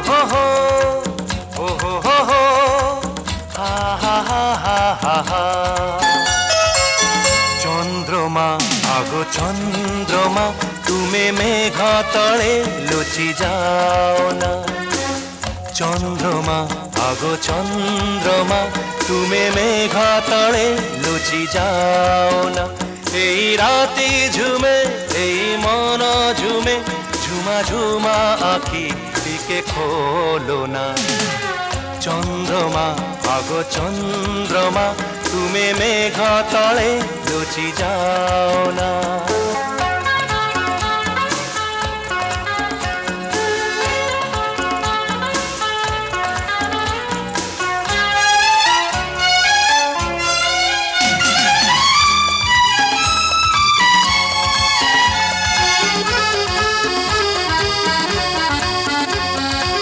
হো হো হো হো হো হো হা হা হা হা হা হা। চন্দ্রমা আগো চন্দ্রমা তুমি মেঘ তলে লুচি যাও না। চন্দ্রমা আগো চন্দ্রমা তুমি মেঘ তলে লুচি যাও না। এই রাতি ঝুমে এই মন ঝুমে ঝুমা ঝুমা আখি দিকে খোলো না। চন্দ্রমা আগো চন্দ্রমা তুমি মেঘ তলে লুচি যাও না।